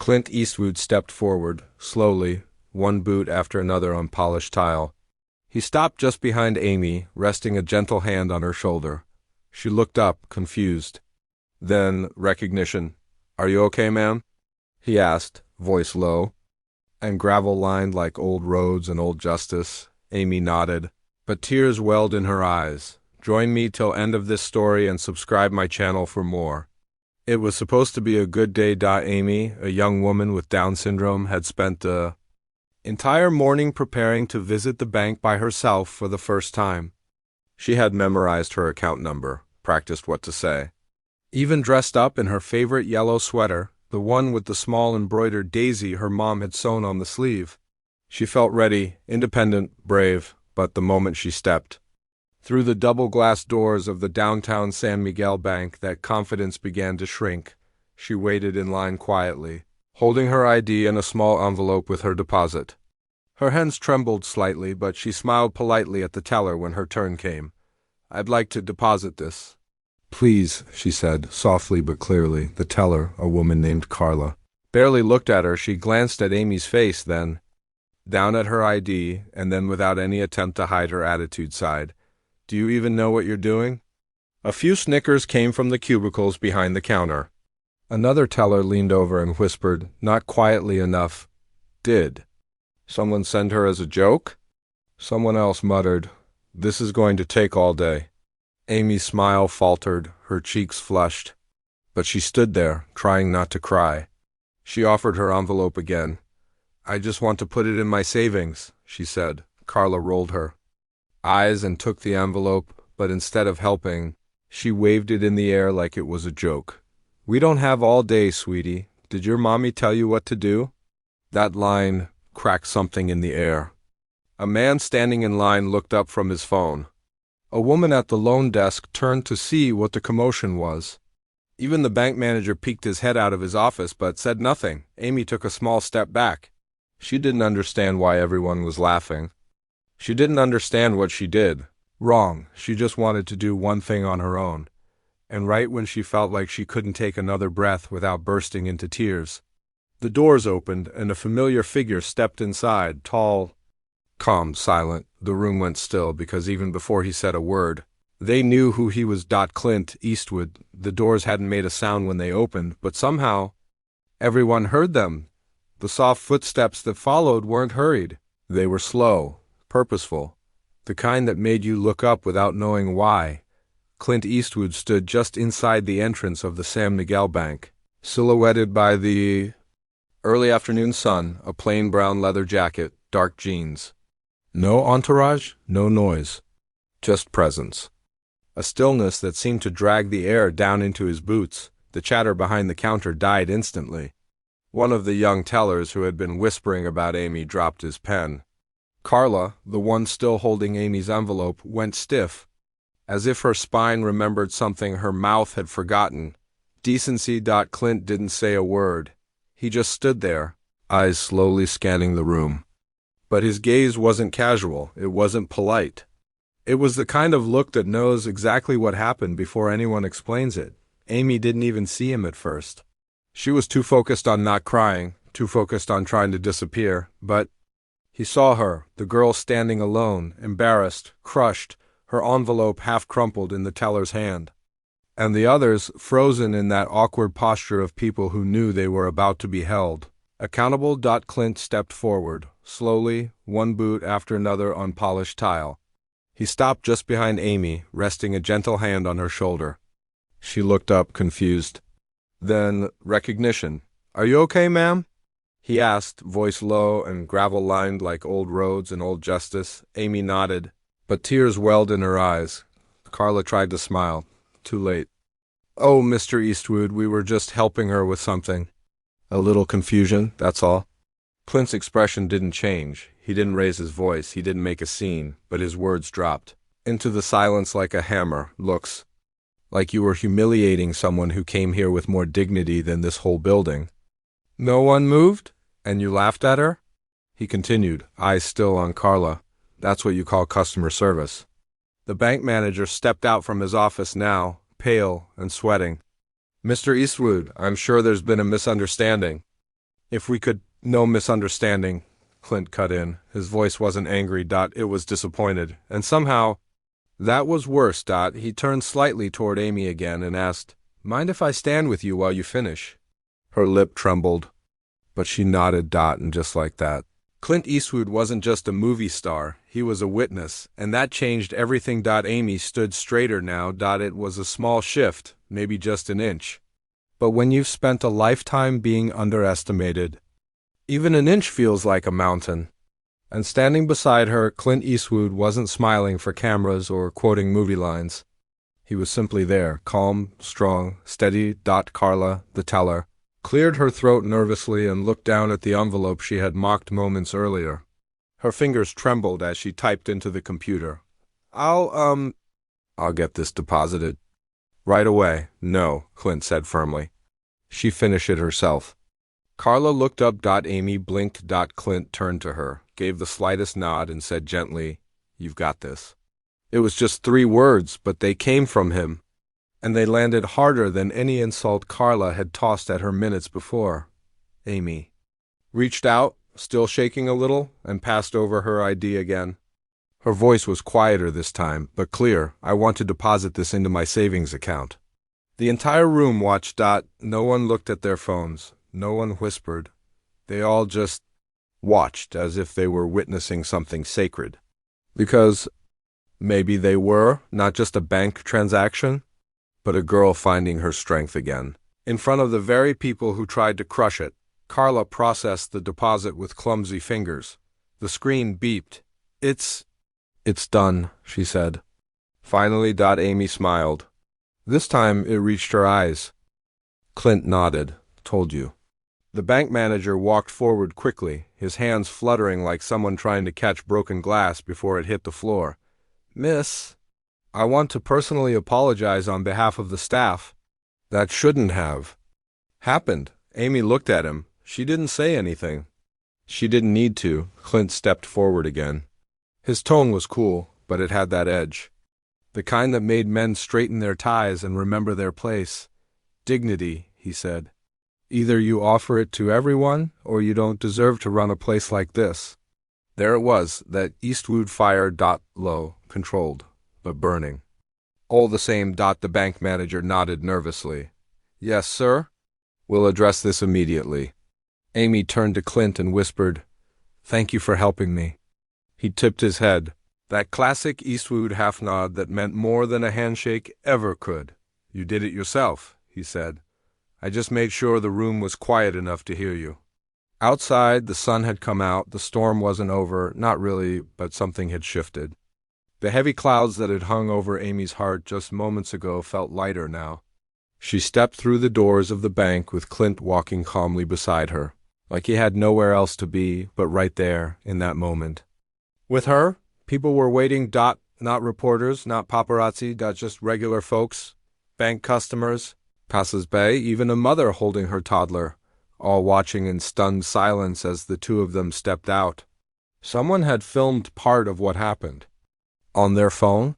Clint Eastwood stepped forward, slowly, one boot after another on polished tile. He stopped just behind Amy, resting a gentle hand on her shoulder. She looked up, confused. Then, recognition. "Are you okay, ma'am?" he asked, voice low. "And gravel-lined like old roads and old justice." Amy nodded, but tears welled in her eyes. "Join me till end of this story and subscribe my channel for more." It was supposed to be a good day. Amy, a young woman with Down syndrome, had spent the entire morning preparing to visit the bank by herself for the first time. She had memorized her account number, practiced what to say, even dressed up in her favorite yellow sweater, the one with the small embroidered daisy her mom had sewn on the sleeve. She felt ready, independent, brave, but the moment she stepped through the double-glass doors of the downtown San Miguel Bank, that confidence began to shrink. She waited in line quietly, holding her ID and a small envelope with her deposit. Her hands trembled slightly, but she smiled politely at the teller when her turn came. "I'd like to deposit this." "Please," she said, softly but clearly. The teller, a woman named Carla, barely looked at her. She glanced at Amy's face, then down at her ID, and then without any attempt to hide her attitude sighed. "Do you even know what you're doing?" A few snickers came from the cubicles behind the counter. Another teller leaned over and whispered, not quietly enough, "Did someone send her as a joke?" Someone else muttered, "This is going to take all day." Amy's smile faltered, her cheeks flushed, but she stood there, trying not to cry. She offered her envelope again. "I just want to put it in my savings," she said. Carla rolled her eyes and took the envelope, but instead of helping, she waved it in the air like it was a joke. "We don't have all day, sweetie. Did your mommy tell you what to do?" That line cracked something in the air. A man standing in line looked up from his phone. A woman at the loan desk turned to see what the commotion was. Even the bank manager peeked his head out of his office but said nothing. Amy took a small step back. She didn't understand why everyone was laughing. She didn't understand what she did wrong. She just wanted to do one thing on her own. And right when she felt like she couldn't take another breath without bursting into tears, the doors opened and a familiar figure stepped inside, tall, calm, silent. The room went still because even before he said a word, they knew who he was. Clint Eastwood. The doors hadn't made a sound when they opened, but somehow everyone heard them. The soft footsteps that followed weren't hurried. They were slow, purposeful, the kind that made you look up without knowing why. Clint Eastwood stood just inside the entrance of the San Miguel Bank, silhouetted by the early afternoon sun, a plain brown leather jacket, dark jeans. No entourage, no noise, just presence. A stillness that seemed to drag the air down into his boots. The chatter behind the counter died instantly. One of the young tellers who had been whispering about Amy dropped his pen. Carla, the one still holding Amy's envelope, went stiff, as if her spine remembered something her mouth had forgotten. Decency. Clint didn't say a word. He just stood there, eyes slowly scanning the room. But his gaze wasn't casual, it wasn't polite. It was the kind of look that knows exactly what happened before anyone explains it. Amy didn't even see him at first. She was too focused on not crying, too focused on trying to disappear, but he saw her, the girl standing alone, embarrassed, crushed, her envelope half crumpled in the teller's hand. And the others frozen in that awkward posture of people who knew they were about to be held accountable. Clint stepped forward, slowly, one boot after another on polished tile. He stopped just behind Amy, resting a gentle hand on her shoulder. She looked up, confused. Then, recognition. "Are you okay, ma'am?" he asked, voice low and gravel-lined like old roads and old justice. Amy nodded, but tears welled in her eyes. Carla tried to smile. Too late. "Oh, Mr. Eastwood, we were just helping her with something." "A little confusion, that's all." Clint's expression didn't change. He didn't raise his voice, he didn't make a scene, but his words dropped into the silence like a hammer. "Looks like you were humiliating someone who came here with more dignity than this whole building." "No one moved? And you laughed at her?" he continued, eyes still on Carla. "That's what you call customer service." The bank manager stepped out from his office now, pale and sweating. "Mr. Eastwood, I'm sure there's been a misunderstanding." If we could, no misunderstanding, Clint cut in. His voice wasn't angry, it was disappointed. And somehow, that was worse, He turned slightly toward Amy again and asked, mind if I stand with you while you finish? Her lip trembled, but she nodded, and just like that. Clint Eastwood wasn't just a movie star, he was a witness, and that changed everything. Amy stood straighter now. It was a small shift, maybe just an inch. But when you've spent a lifetime being underestimated, even an inch feels like a mountain. And standing beside her, Clint Eastwood wasn't smiling for cameras or quoting movie lines. He was simply there, calm, strong, steady. Carla, the teller, cleared her throat nervously and looked down at the envelope she had mocked moments earlier. Her fingers trembled as she typed into the computer. I'll get this deposited. Right away. No, Clint said firmly. She finished it herself. Carla looked up. Amy blinked. Clint turned to her, gave the slightest nod, and said gently, you've got this. It was just 3 words, but they came from him, and they landed harder than any insult Carla had tossed at her minutes before. Amy reached out, still shaking a little, and passed over her ID again. Her voice was quieter this time, but clear. I want to deposit this into my savings account. The entire room watched. No one looked at their phones. No one whispered. They all just watched as if they were witnessing something sacred. Because maybe they were, not just a bank transaction, but a girl finding her strength again. In front of the very people who tried to crush it, Carla processed the deposit with clumsy fingers. The screen beeped. It's done, she said. Finally. Amy smiled. This time it reached her eyes. Clint nodded. Told you. The bank manager walked forward quickly, his hands fluttering like someone trying to catch broken glass before it hit the floor. Miss, I want to personally apologize on behalf of the staff. That shouldn't have happened. Amy looked at him. She didn't say anything. She didn't need to. Clint stepped forward again. His tone was cool, but it had that edge. The kind that made men straighten their ties and remember their place. Dignity, he said. Either you offer it to everyone, or you don't deserve to run a place like this. There it was, that Eastwood fire. Low, controlled, but burning. All the same. The bank manager nodded nervously. Yes, sir? We'll address this immediately. Amy turned to Clint and whispered, Thank you for helping me. He tipped his head. That classic Eastwood half-nod that meant more than a handshake ever could. You did it yourself, he said. I just made sure the room was quiet enough to hear you. Outside, the sun had come out. The storm wasn't over, not really, but something had shifted. The heavy clouds that had hung over Amy's heart just moments ago felt lighter now. She stepped through the doors of the bank with Clint walking calmly beside her, like he had nowhere else to be but right there in that moment. With her, people were waiting. Not reporters, not paparazzi. Just regular folks, bank customers, passers-by, even a mother holding her toddler, all watching in stunned silence as the two of them stepped out. Someone had filmed part of what happened. On their phone?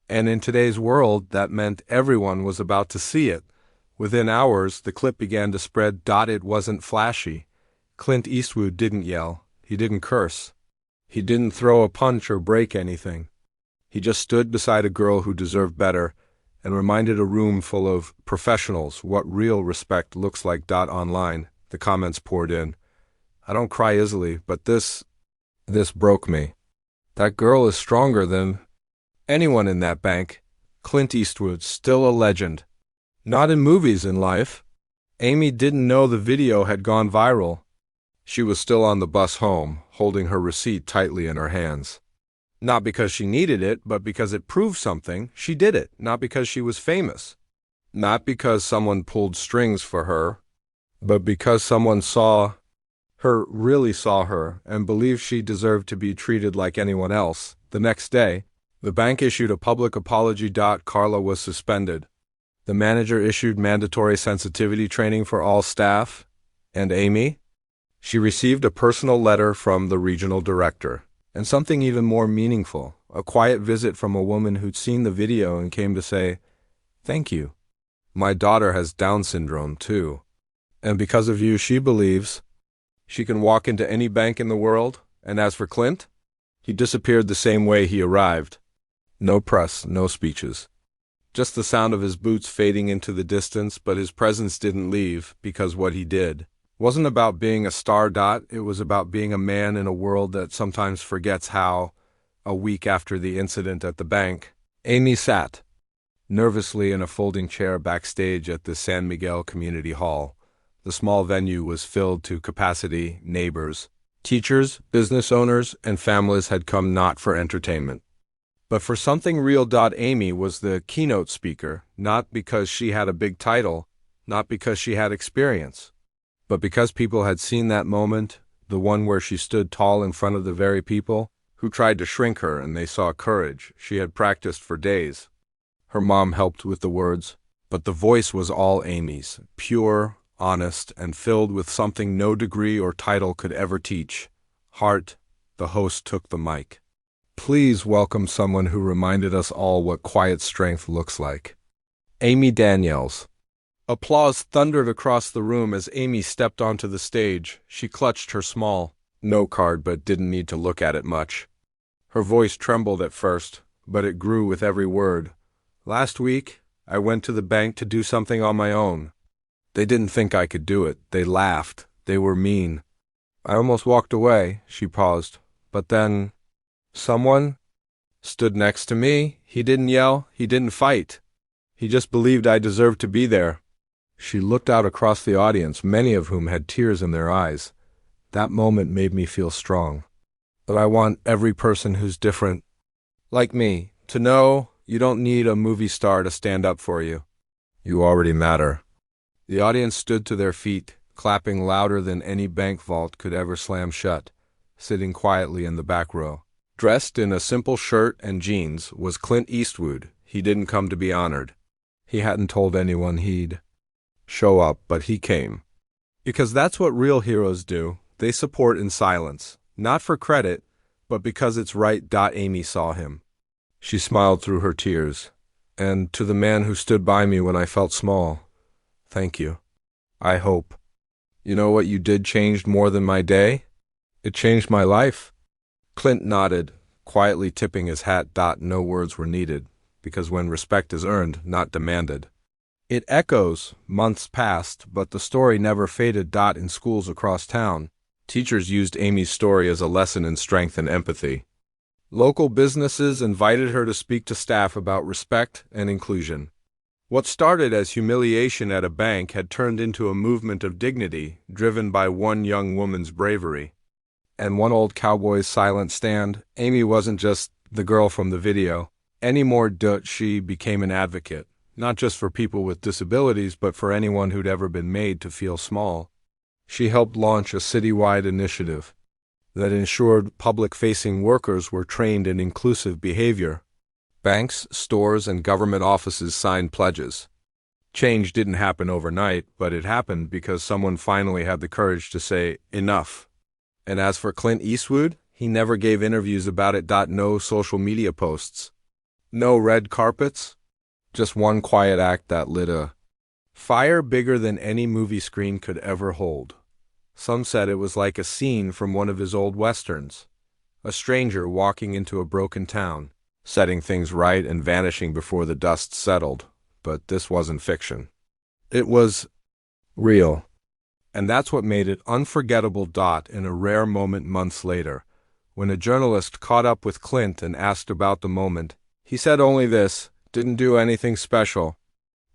And in today's world, that meant everyone was about to see it. Within hours, the clip began to spread. It wasn't flashy. Clint Eastwood didn't yell. He didn't curse. He didn't throw a punch or break anything. He just stood beside a girl who deserved better, and reminded a room full of professionals what real respect looks like. Online, the comments poured in. I don't cry easily, but this broke me. That girl is stronger than anyone in that bank. Clint Eastwood, still a legend. Not in movies, in life. Amy didn't know the video had gone viral. She was still on the bus home, holding her receipt tightly in her hands. Not because she needed it, but because it proved something. She did it, not because she was famous. Not because someone pulled strings for her, but because someone really saw her, and believed she deserved to be treated like anyone else. The next day, the bank issued a public apology. Carla was suspended. The manager issued mandatory sensitivity training for all staff. And Amy? She received a personal letter from the regional director. And something even more meaningful, a quiet visit from a woman who'd seen the video and came to say, Thank you. My daughter has Down syndrome, too. And because of you, she believes She can walk into any bank in the world, and as for Clint, he disappeared the same way he arrived. No press, no speeches. Just the sound of his boots fading into the distance, but his presence didn't leave, because what he did wasn't about being a star. It was about being a man in a world that sometimes forgets how. A week after the incident at the bank, Amy sat nervously in a folding chair backstage at the San Miguel Community Hall. The small venue was filled to capacity. Neighbors, teachers, business owners, and families had come not for entertainment, but for something real. Amy was the keynote speaker, not because she had a big title, not because she had experience, but because people had seen that moment, the one where she stood tall in front of the very people who tried to shrink her, and they saw courage she had practiced for days. Her mom helped with the words, but the voice was all Amy's, pure, honest, and filled with something no degree or title could ever teach. Heart. The host took the mic. Please welcome someone who reminded us all what quiet strength looks like. Amy Daniels. Applause thundered across the room as Amy stepped onto the stage. She clutched her small note card but didn't need to look at it much. Her voice trembled at first, but it grew with every word. Last week, I went to the bank to do something on my own. They didn't think I could do it. They laughed. They were mean. I almost walked away. She paused. But then, someone stood next to me. He didn't yell. He didn't fight. He just believed I deserved to be there. She looked out across the audience, many of whom had tears in their eyes. That moment made me feel strong. But I want every person who's different, like me, to know you don't need a movie star to stand up for you. You already matter. The audience stood to their feet, clapping louder than any bank vault could ever slam shut, sitting quietly in the back row. Dressed in a simple shirt and jeans was Clint Eastwood. He didn't come to be honored. He hadn't told anyone he'd show up, but he came. Because that's what real heroes do. They support in silence. Not for credit, but because it's right. Amy saw him. She smiled through her tears. And to the man who stood by me when I felt small, thank you. I hope. You know what you did changed more than my day? It changed my life. Clint nodded, quietly tipping his hat. No words were needed, because when respect is earned, not demanded. It echoes. Months passed, but the story never faded. In schools across town, teachers used Amy's story as a lesson in strength and empathy. Local businesses invited her to speak to staff about respect and inclusion. What started as humiliation at a bank had turned into a movement of dignity, driven by one young woman's bravery. And one old cowboy's silent stand. Amy wasn't just the girl from the video anymore. She became an advocate, not just for people with disabilities, but for anyone who'd ever been made to feel small. She helped launch a citywide initiative that ensured public-facing workers were trained in inclusive behavior. Banks, stores, and government offices signed pledges. Change didn't happen overnight, but it happened because someone finally had the courage to say, enough. And as for Clint Eastwood, he never gave interviews about it. No social media posts. No red carpets. Just one quiet act that lit a fire bigger than any movie screen could ever hold. Some said it was like a scene from one of his old westerns. A stranger walking into a broken town, setting things right and vanishing before the dust settled. But this wasn't fiction. It was real. And that's what made it unforgettable. In a rare moment months later, when a journalist caught up with Clint and asked about the moment, he said only this: didn't do anything special.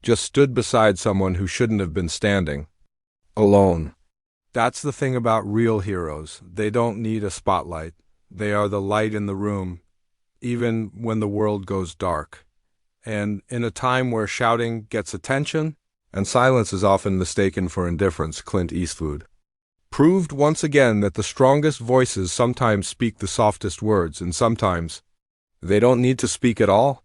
Just stood beside someone who shouldn't have been standing. Alone. That's the thing about real heroes. They don't need a spotlight. They are the light in the room, even when the world goes dark. And in a time where shouting gets attention, and silence is often mistaken for indifference, Clint Eastwood proved once again that the strongest voices sometimes speak the softest words, and sometimes they don't need to speak at all.